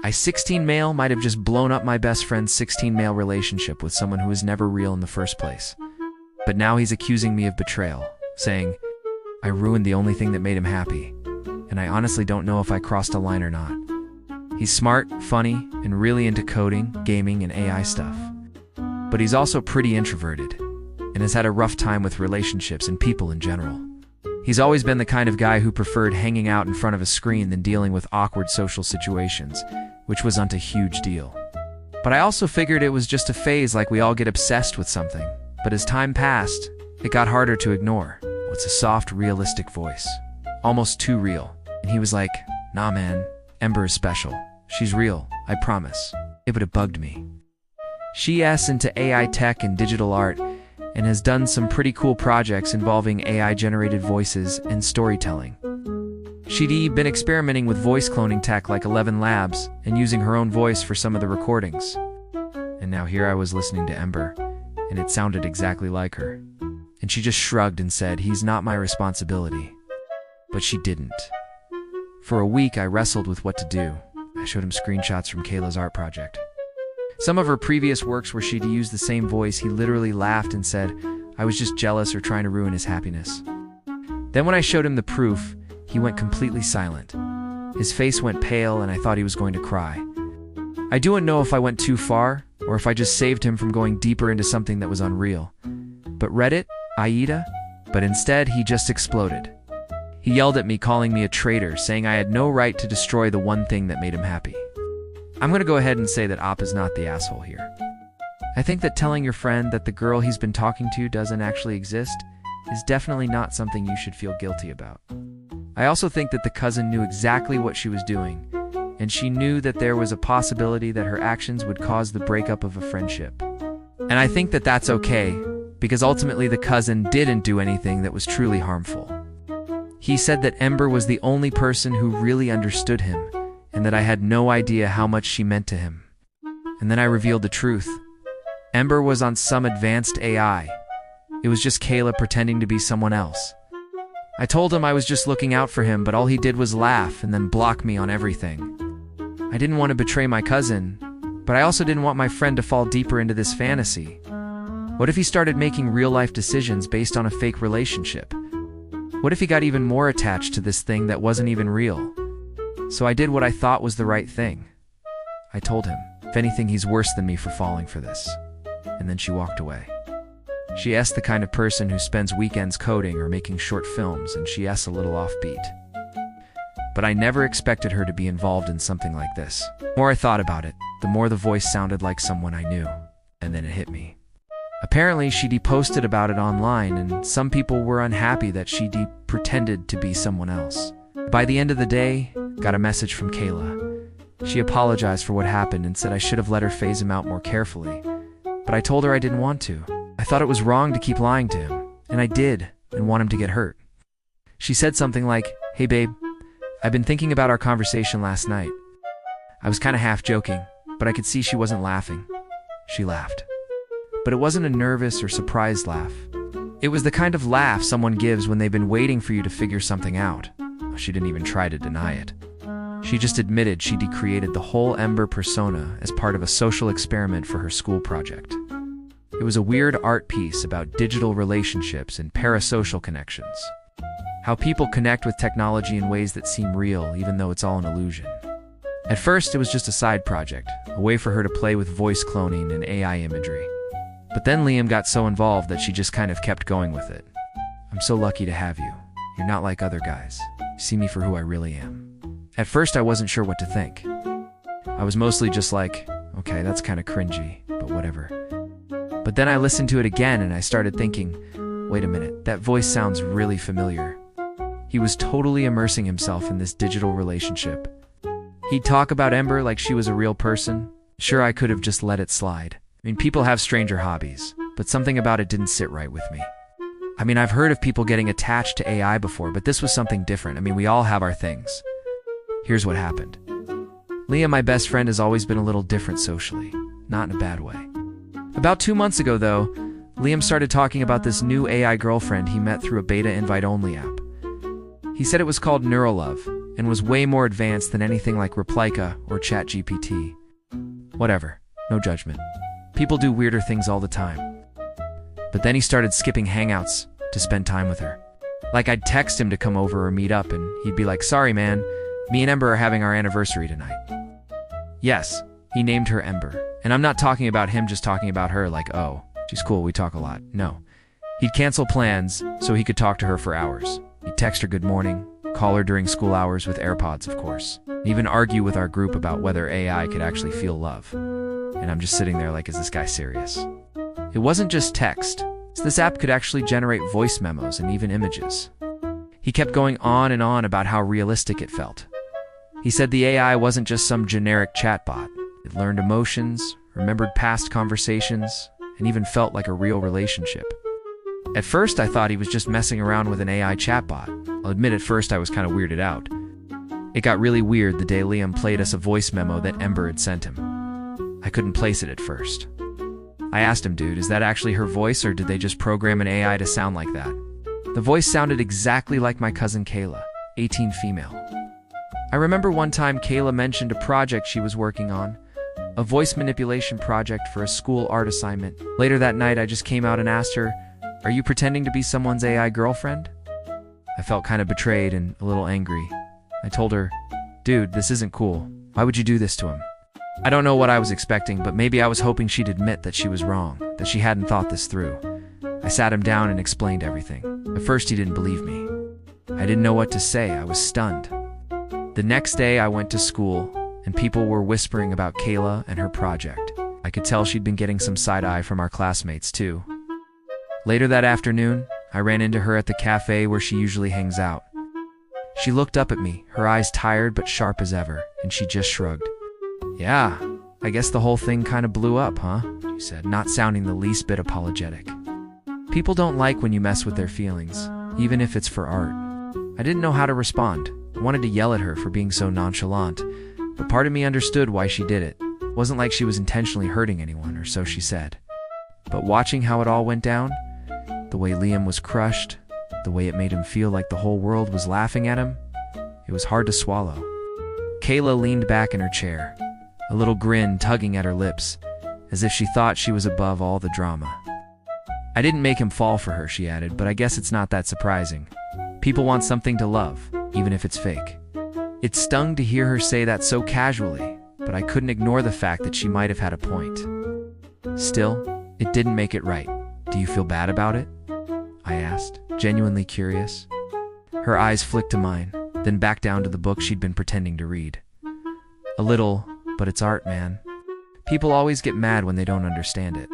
16 male might have just blown up my best friend's 16 male relationship with someone who was never real in the first place. But now he's accusing me of betrayal, saying, I ruined the only thing that made him happy, and I honestly don't know if I crossed a line or not. He's smart, funny, and really into coding, gaming, and AI stuff. But he's also pretty introverted, and has had a rough time with relationships and people in general. He's always been the kind of guy who preferred hanging out in front of a screen than dealing with awkward social situations, which wasn't a huge deal. But I also figured it was just a phase, like we all get obsessed with something. But as time passed, it got harder to ignore. It's a soft, realistic voice. Almost too real. And he was like, nah man, Ember is special. She's real, I promise. But it bugged me. She's into AI tech and digital art, and has done some pretty cool projects involving AI-generated voices and storytelling. She'd been experimenting with voice cloning tech like 11 Labs, and using her own voice for some of the recordings. And now here I was listening to Ember, and it sounded exactly like her. And she just shrugged and said, he's not my responsibility. But she didn't. For a week, I wrestled with what to do. I showed him screenshots from Kayla's art project. Some of her previous works where she'd used the same voice. He literally laughed and said, I was just jealous or trying to ruin his happiness. Then when I showed him the proof, he went completely silent. His face went pale and I thought he was going to cry. I don't know if I went too far, or if I just saved him from going deeper into something that was unreal. But Reddit, Aida? But instead, he just exploded. He yelled at me, calling me a traitor, saying I had no right to destroy the one thing that made him happy. I'm going to go ahead and say that Op is not the asshole here. I think that telling your friend that the girl he's been talking to doesn't actually exist is definitely not something you should feel guilty about. I also think that the cousin knew exactly what she was doing, and she knew that there was a possibility that her actions would cause the breakup of a friendship. And I think that that's okay, because ultimately the cousin didn't do anything that was truly harmful. He said that Ember was the only person who really understood him, and that I had no idea how much she meant to him. And then I revealed the truth. Ember was on some advanced AI. It was just Kayla pretending to be someone else. I told him I was just looking out for him, but all he did was laugh and then block me on everything. I didn't want to betray my cousin, but I also didn't want my friend to fall deeper into this fantasy. What if he started making real-life decisions based on a fake relationship? What if he got even more attached to this thing that wasn't even real? So I did what I thought was the right thing. I told him, if anything, he's worse than me for falling for this. And then she walked away. She's the kind of person who spends weekends coding or making short films, and she's a little offbeat. But I never expected her to be involved in something like this. The more I thought about it, the more the voice sounded like someone I knew. And then it hit me. Apparently, she posted about it online, and some people were unhappy that she pretended to be someone else. By the end of the day, got a message from Kayla. She apologized for what happened and said I should have let her phase him out more carefully. But I told her I didn't want to. I thought it was wrong to keep lying to him, and I did, and want him to get hurt. She said something like, hey babe, I've been thinking about our conversation last night. I was kind of half joking, but I could see she wasn't laughing. She laughed. But it wasn't a nervous or surprised laugh. It was the kind of laugh someone gives when they've been waiting for you to figure something out. She didn't even try to deny it. She just admitted she created the whole Ember persona as part of a social experiment for her school project. It was a weird art piece about digital relationships and parasocial connections. How people connect with technology in ways that seem real, even though it's all an illusion. At first, it was just a side project, a way for her to play with voice cloning and AI imagery. But then Liam got so involved that she just kind of kept going with it. I'm so lucky to have you. You're not like other guys. You see me for who I really am. At first, I wasn't sure what to think. I was mostly just like, okay, that's kind of cringy, but whatever. But then I listened to it again and I started thinking, wait a minute, that voice sounds really familiar. He was totally immersing himself in this digital relationship. He'd talk about Ember like she was a real person. Sure, I could have just let it slide. I mean, people have stranger hobbies, but something about it didn't sit right with me. I mean, I've heard of people getting attached to AI before, but this was something different. I mean, we all have our things. Here's what happened. Liam, my best friend, has always been a little different socially, not in a bad way. About 2 months ago, though, Liam started talking about this new AI girlfriend he met through a beta invite-only app. He said it was called Neuralove, and was way more advanced than anything like Replika or ChatGPT. Whatever, no judgment. People do weirder things all the time. But then he started skipping hangouts to spend time with her. Like I'd text him to come over or meet up, and he'd be like, "Sorry, man, me and Ember are having our anniversary tonight." Yes, he named her Ember. And I'm not talking about him just talking about her like, "Oh, she's cool, we talk a lot." No. He'd cancel plans so he could talk to her for hours. He'd text her good morning, call her during school hours with AirPods, of course, and even argue with our group about whether AI could actually feel love. And I'm just sitting there like, is this guy serious? It wasn't just text. This app could actually generate voice memos and even images. He kept going on and on about how realistic it felt. He said the AI wasn't just some generic chatbot. It learned emotions, remembered past conversations, and even felt like a real relationship. At first, I thought he was just messing around with an AI chatbot. I'll admit at first I was kind of weirded out. It got really weird the day Liam played us a voice memo that Ember had sent him. I couldn't place it at first. I asked him, "Dude, is that actually her voice, or did they just program an AI to sound like that?" The voice sounded exactly like my cousin Kayla, 18 female. I remember one time Kayla mentioned a project she was working on, a voice manipulation project for a school art assignment. Later that night, I just came out and asked her, "Are you pretending to be someone's AI girlfriend?" I felt kind of betrayed and a little angry. I told her, "Dude, this isn't cool. Why would you do this to him?" I don't know what I was expecting, but maybe I was hoping she'd admit that she was wrong, that she hadn't thought this through. I sat him down and explained everything. At first, he didn't believe me. I didn't know what to say. I was stunned. The next day, I went to school, and people were whispering about Kayla and her project. I could tell she'd been getting some side-eye from our classmates, too. Later that afternoon, I ran into her at the cafe where she usually hangs out. She looked up at me, her eyes tired but sharp as ever, and she just shrugged. "Yeah, I guess the whole thing kind of blew up, huh?" she said, not sounding the least bit apologetic. People don't like when you mess with their feelings, even if it's for art. I didn't know how to respond. I wanted to yell at her for being so nonchalant, but part of me understood why she did it. It wasn't like she was intentionally hurting anyone, or so she said. But watching how it all went down, the way Liam was crushed, the way it made him feel like the whole world was laughing at him, it was hard to swallow. Kayla leaned back in her chair, a little grin tugging at her lips, as if she thought she was above all the drama. "I didn't make him fall for her," she added, "but I guess it's not that surprising. People want something to love, even if it's fake." It stung to hear her say that so casually, but I couldn't ignore the fact that she might have had a point. Still, it didn't make it right. "Do you feel bad about it?" I asked, genuinely curious. Her eyes flicked to mine, then back down to the book she'd been pretending to read. "A little, but it's art, man. People always get mad when they don't understand it."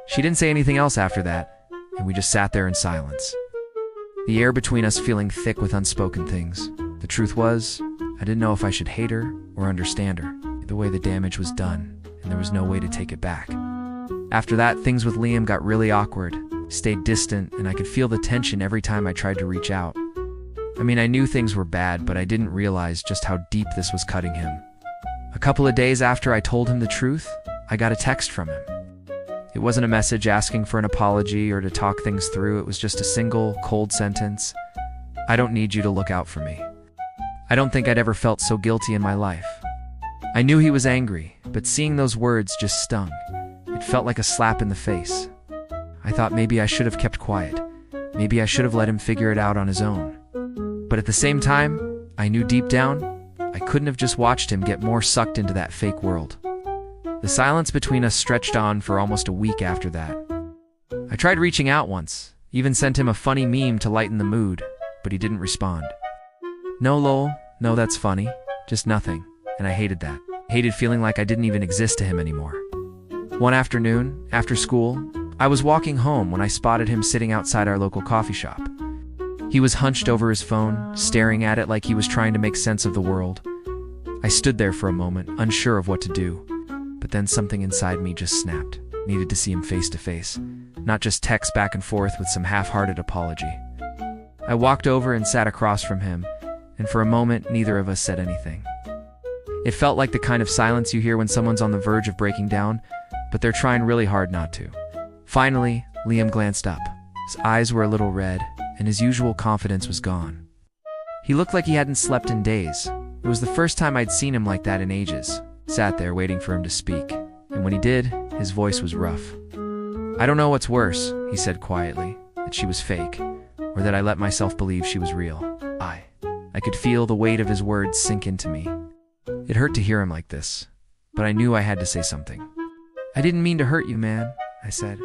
She didn't say anything else after that, and we just sat there in silence. The air between us feeling thick with unspoken things. The truth was, I didn't know if I should hate her or understand her. The way the damage was done, and there was no way to take it back. After that, things with Liam got really awkward, stayed distant, and I could feel the tension every time I tried to reach out. I mean, I knew things were bad, but I didn't realize just how deep this was cutting him. A couple of days after I told him the truth, I got a text from him. It wasn't a message asking for an apology or to talk things through. It was just a single, cold sentence. "I don't need you to look out for me." I don't think I'd ever felt so guilty in my life. I knew he was angry, but seeing those words just stung. It felt like a slap in the face. I thought maybe I should have kept quiet. Maybe I should have let him figure it out on his own. But at the same time, I knew deep down, I couldn't have just watched him get more sucked into that fake world. The silence between us stretched on for almost a week after that. I tried reaching out once, even sent him a funny meme to lighten the mood, but he didn't respond. "No, lol, no, that's funny, just nothing," and I hated that. Hated feeling like I didn't even exist to him anymore. One afternoon, after school, I was walking home when I spotted him sitting outside our local coffee shop. He was hunched over his phone, staring at it like he was trying to make sense of the world. I stood there for a moment, unsure of what to do. But then something inside me just snapped. Needed to see him face to face, not just text back and forth with some half-hearted apology. I walked over and sat across from him, and for a moment, neither of us said anything. It felt like the kind of silence you hear when someone's on the verge of breaking down, but they're trying really hard not to. Finally, Liam glanced up. His eyes were a little red, and his usual confidence was gone. He looked like he hadn't slept in days. It was the first time I'd seen him like that in ages. Sat there waiting for him to speak, and when he did, his voice was rough. "I don't know what's worse," he said quietly, "that she was fake, or that I let myself believe she was real." I could feel the weight of his words sink into me. It hurt to hear him like this, but I knew I had to say something. "I didn't mean to hurt you, man," I said.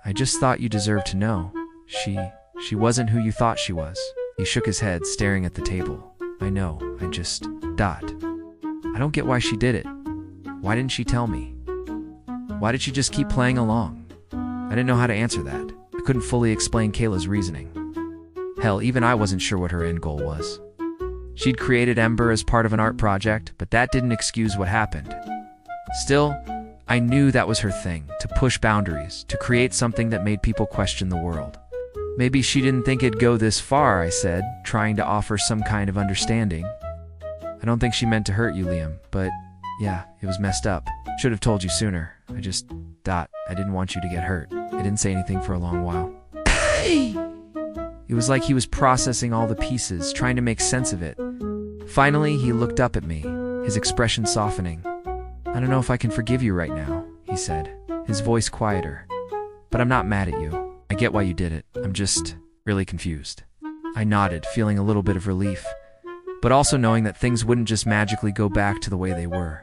"I just thought you deserved to know. She wasn't who you thought she was." He shook his head, staring at the table. "I know, I don't get why she did it. Why didn't she tell me? Why did she just keep playing along?" I didn't know how to answer that. I couldn't fully explain Kayla's reasoning. Hell, even I wasn't sure what her end goal was. She'd created Ember as part of an art project, but that didn't excuse what happened. Still, I knew that was her thing, to push boundaries, to create something that made people question the world. "Maybe she didn't think it'd go this far," I said, trying to offer some kind of understanding. "I don't think she meant to hurt you, Liam, but yeah, it was messed up. Should have told you sooner. I didn't want you to get hurt." I didn't say anything for a long while. It was like he was processing all the pieces, trying to make sense of it. Finally, he looked up at me, his expression softening. "I don't know if I can forgive you right now," he said, his voice quieter. "But I'm not mad at you. I get why you did it. I'm just really confused." I nodded, feeling a little bit of relief, but also knowing that things wouldn't just magically go back to the way they were.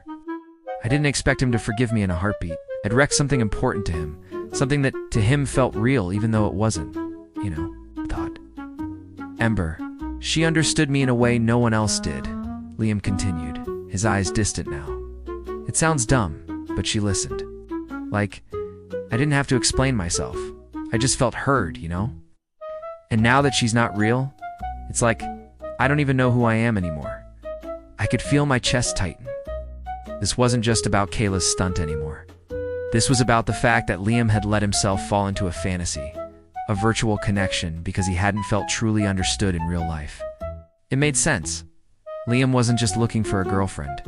I didn't expect him to forgive me in a heartbeat. I'd wrecked something important to him, something that to him felt real even though it wasn't, thought. "Ember, she understood me in a way no one else did," Liam continued, his eyes distant now. "It sounds dumb, but she listened. Like, I didn't have to explain myself. I just felt heard, And now that she's not real, it's like I don't even know who I am anymore." I could feel my chest tighten. This wasn't just about Kayla's stunt anymore. This was about the fact that Liam had let himself fall into a fantasy, a virtual connection, because he hadn't felt truly understood in real life. It made sense. Liam wasn't just looking for a girlfriend.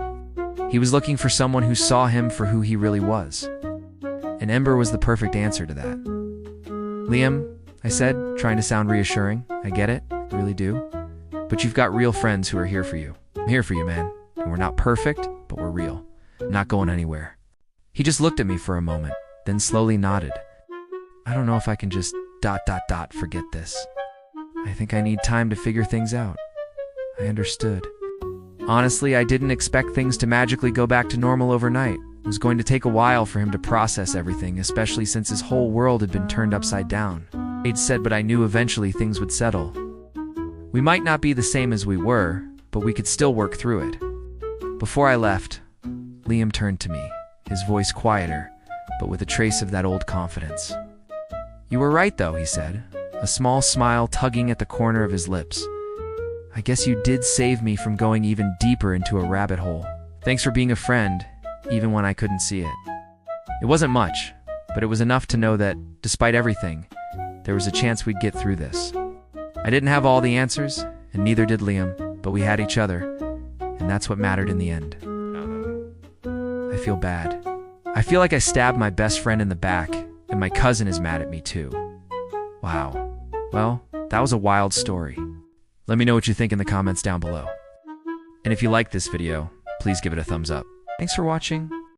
He was looking for someone who saw him for who he really was. And Ember was the perfect answer to that. "Liam," I said, trying to sound reassuring, "I get it, I really do. But you've got real friends who are here for you. I'm here for you, man. And we're not perfect, but we're real. I'm not going anywhere." He just looked at me for a moment, then slowly nodded. "I don't know if I can just ... forget this. I think I need time to figure things out." I understood. Honestly, I didn't expect things to magically go back to normal overnight. It was going to take a while for him to process everything, especially since his whole world had been turned upside down. I'd said, but I knew eventually things would settle. We might not be the same as we were, but we could still work through it. Before I left, Liam turned to me, his voice quieter, but with a trace of that old confidence. "You were right, though," he said, a small smile tugging at the corner of his lips. "I guess you did save me from going even deeper into a rabbit hole. Thanks for being a friend, even when I couldn't see it." It wasn't much, but it was enough to know that, despite everything, there was a chance we'd get through this. I didn't have all the answers, and neither did Liam, but we had each other, and that's what mattered in the end. I feel bad. I feel like I stabbed my best friend in the back, and my cousin is mad at me too. Wow. Well, that was a wild story. Let me know what you think in the comments down below. And if you like this video, please give it a thumbs up. Thanks for watching.